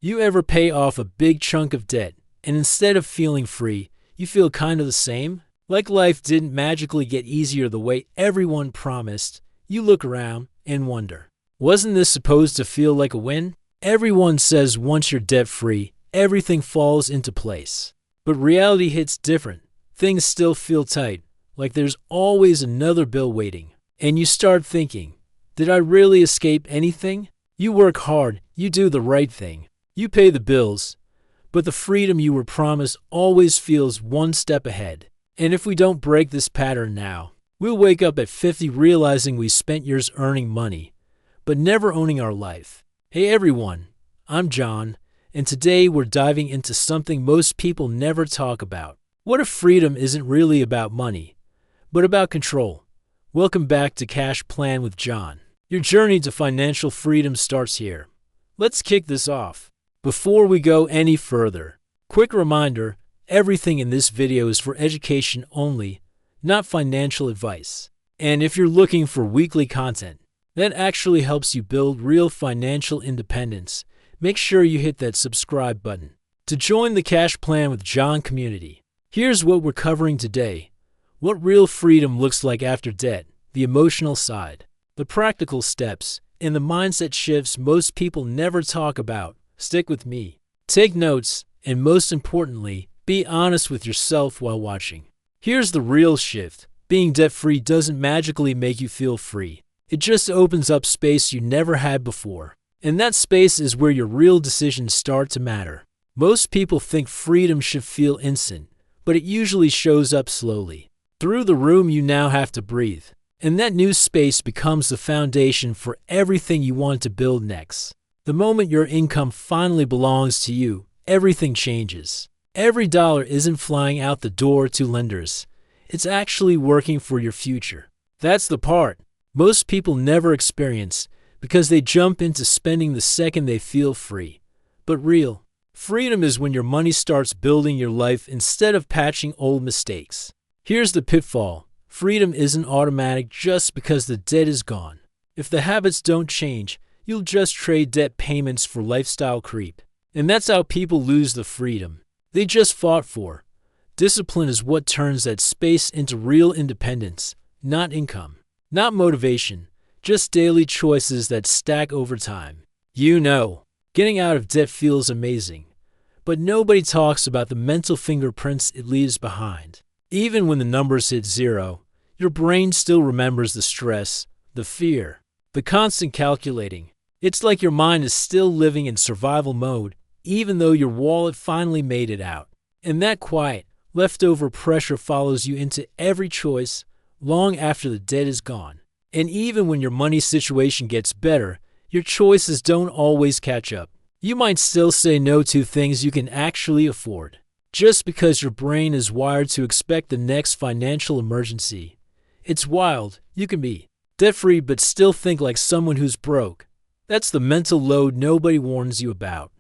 You ever pay off a big chunk of debt, and instead of feeling free, you feel kind of the same? Like life didn't magically get easier the way everyone promised. You look around and wonder, wasn't this supposed to feel like a win? Everyone says once you're debt-free, everything falls into place. But reality hits different. Things still feel tight, like there's always another bill waiting. And you start thinking, did I really escape anything? You work hard, you do the right thing. You pay the bills, but the freedom you were promised always feels one step ahead. And if we don't break this pattern now, we'll wake up at 50 realizing we spent years earning money, but never owning our life. Hey everyone, I'm John, and today we're diving into something most people never talk about. What if freedom isn't really about money, but about control? Welcome back to Cash Plan with John. Your journey to financial freedom starts here. Let's kick this off. Before we go any further, quick reminder, everything in this video is for education only, not financial advice. And if you're looking for weekly content that actually helps you build real financial independence, make sure you hit that subscribe button to join the Cash Plan with John community. Here's what we're covering today: what real freedom looks like after debt, the emotional side, the practical steps, and the mindset shifts most people never talk about. Stick with me. Take notes, and most importantly, be honest with yourself while watching. Here's the real shift. Being debt-free doesn't magically make you feel free. It just opens up space you never had before. And that space is where your real decisions start to matter. Most people think freedom should feel instant, but it usually shows up slowly. Through the room you now have to breathe. And that new space becomes the foundation for everything you want to build next. The moment your income finally belongs to you, everything changes. Every dollar isn't flying out the door to lenders. It's actually working for your future. That's the part most people never experience because they jump into spending the second they feel free. But real freedom is when your money starts building your life instead of patching old mistakes. Here's the pitfall. Freedom isn't automatic just because the debt is gone. If the habits don't change, you'll just trade debt payments for lifestyle creep. And that's how people lose the freedom they just fought for. Discipline is what turns that space into real independence, not income, not motivation, just daily choices that stack over time. You know, getting out of debt feels amazing, but nobody talks about the mental fingerprints it leaves behind. Even when the numbers hit zero, your brain still remembers the stress, the fear, the constant calculating. It's like your mind is still living in survival mode, even though your wallet finally made it out. And that quiet, leftover pressure follows you into every choice long after the debt is gone. And even when your money situation gets better, your choices don't always catch up. You might still say no to things you can actually afford, just because your brain is wired to expect the next financial emergency. It's wild. You can be debt-free but still think like someone who's broke. That's the mental load nobody warns you about.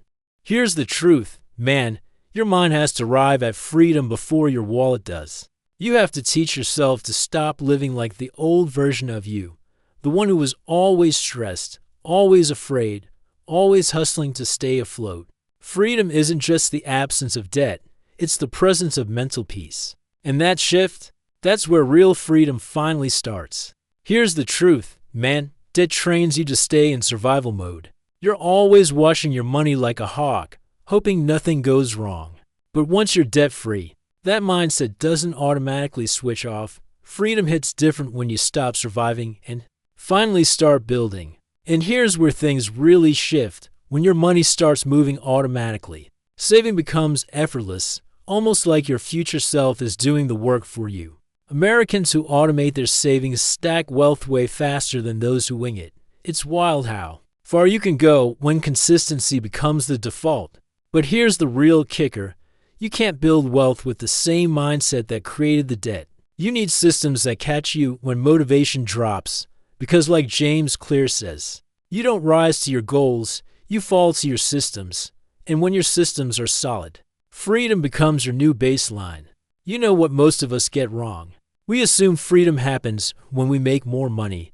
Here's the truth, man. Your mind has to arrive at freedom before your wallet does. You have to teach yourself to stop living like the old version of you, the one who was always stressed, always afraid, always hustling to stay afloat. Freedom isn't just the absence of debt, it's the presence of mental peace. And that shift, that's where real freedom finally starts. Here's the truth, man. Debt trains you to stay in survival mode. You're always watching your money like a hawk, hoping nothing goes wrong. But once you're debt-free, that mindset doesn't automatically switch off. Freedom hits different when you stop surviving and finally start building. And here's where things really shift: when your money starts moving automatically. Saving becomes effortless, almost like your future self is doing the work for you. Americans who automate their savings stack wealth way faster than those who wing it. It's wild how far you can go when consistency becomes the default. But here's the real kicker. You can't build wealth with the same mindset that created the debt. You need systems that catch you when motivation drops. Because like James Clear says, you don't rise to your goals, you fall to your systems. And when your systems are solid, freedom becomes your new baseline. You know what most of us get wrong. We assume freedom happens when we make more money,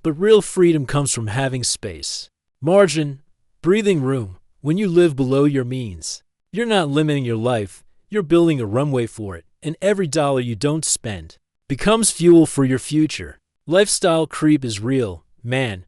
but real freedom comes from having space, margin, breathing room, When you live below your means, you're not limiting your life, you're building a runway for it, and every dollar you don't spend becomes fuel for your future. Lifestyle creep is real, man.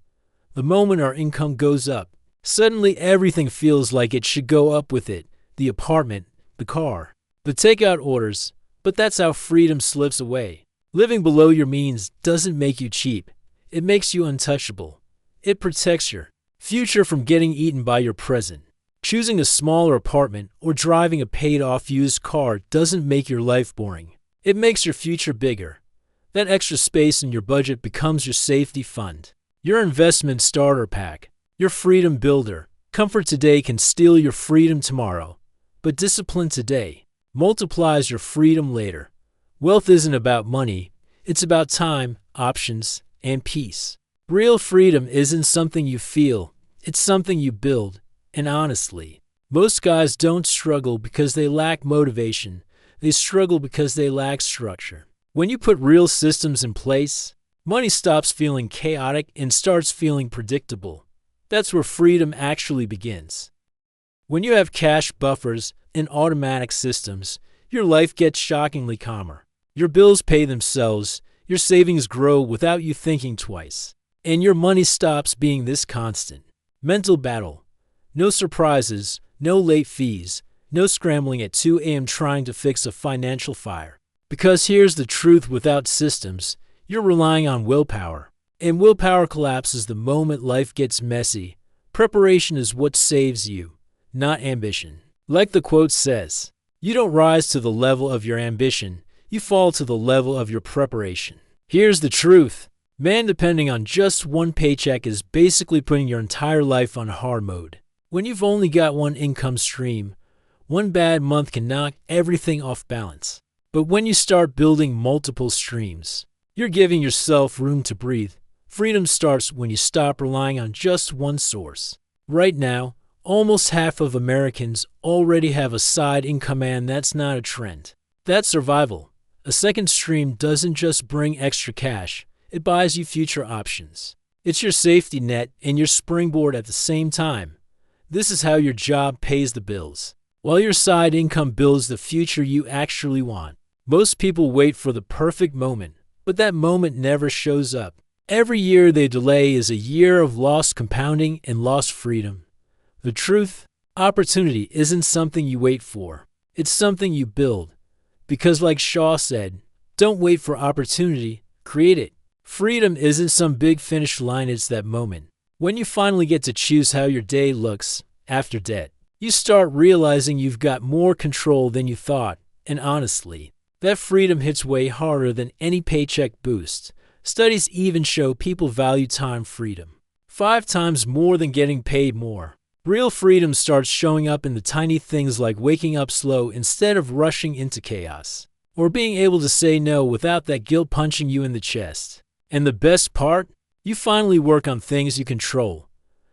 The moment our income goes up, suddenly everything feels like it should go up with it. The apartment, the car, the takeout orders, but that's how freedom slips away. Living below your means doesn't make you cheap. It makes you untouchable. It protects your future from getting eaten by your present. Choosing a smaller apartment or driving a paid-off used car doesn't make your life boring. It makes your future bigger. That extra space in your budget becomes your safety fund, your investment starter pack, your freedom builder. Comfort today can steal your freedom tomorrow, but discipline today multiplies your freedom later. Wealth isn't about money, it's about time, options, and peace. Real freedom isn't something you feel, it's something you build. And honestly, most guys don't struggle because they lack motivation, they struggle because they lack structure. When you put real systems in place, money stops feeling chaotic and starts feeling predictable. That's where freedom actually begins. When you have cash buffers and automatic systems, your life gets shockingly calmer. Your bills pay themselves, your savings grow without you thinking twice, and your money stops being this constant mental battle. No surprises, no late fees, no scrambling at 2 a.m. trying to fix a financial fire. Because here's the truth: without systems, you're relying on willpower. And willpower collapses the moment life gets messy. Preparation is what saves you, not ambition. Like the quote says, you don't rise to the level of your ambition, you fall to the level of your preparation. Here's the truth. Man, depending on just one paycheck is basically putting your entire life on hard mode. When you've only got one income stream, one bad month can knock everything off balance. But when you start building multiple streams, you're giving yourself room to breathe. Freedom starts when you stop relying on just one source. Right now, almost half of Americans already have a side income, and that's not a trend. That's survival. A second stream doesn't just bring extra cash, it buys you future options. It's your safety net and your springboard at the same time. This is how your job pays the bills, while your side income builds the future you actually want. Most people wait for the perfect moment, but that moment never shows up. Every year they delay is a year of lost compounding and lost freedom. The truth: opportunity isn't something you wait for, it's something you build. Because like Shaw said, don't wait for opportunity, create it. Freedom isn't some big finish line, it's that moment when you finally get to choose how your day looks after debt. You start realizing you've got more control than you thought, and honestly, that freedom hits way harder than any paycheck boost. Studies even show people value time freedom 5 times more than getting paid more. Real freedom starts showing up in the tiny things like waking up slow instead of rushing into chaos, or being able to say no without that guilt punching you in the chest. And the best part? You finally work on things you control,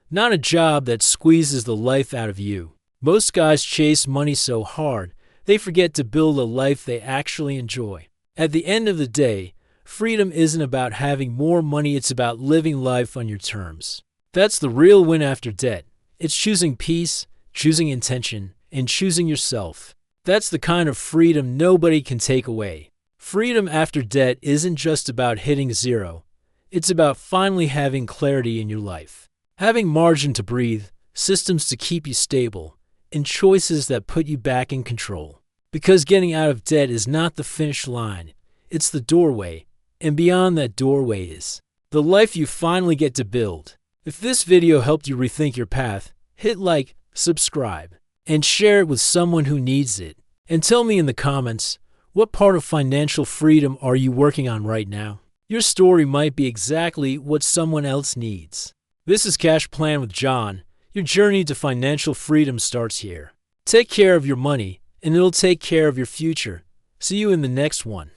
not a job that squeezes the life out of you. Most guys chase money so hard, they forget to build a life they actually enjoy. At the end of the day, freedom isn't about having more money, it's about living life on your terms. That's the real win after debt. It's choosing peace, choosing intention, and choosing yourself. That's the kind of freedom nobody can take away. Freedom after debt isn't just about hitting zero. It's about finally having clarity in your life, having margin to breathe, systems to keep you stable, and choices that put you back in control. Because getting out of debt is not the finish line, it's the doorway, and beyond that doorway is the life you finally get to build. If this video helped you rethink your path, hit like, subscribe, and share it with someone who needs it. And tell me in the comments, what part of financial freedom are you working on right now? Your story might be exactly what someone else needs. This is Cash Plan with John. Your journey to financial freedom starts here. Take care of your money, and it'll take care of your future. See you in the next one.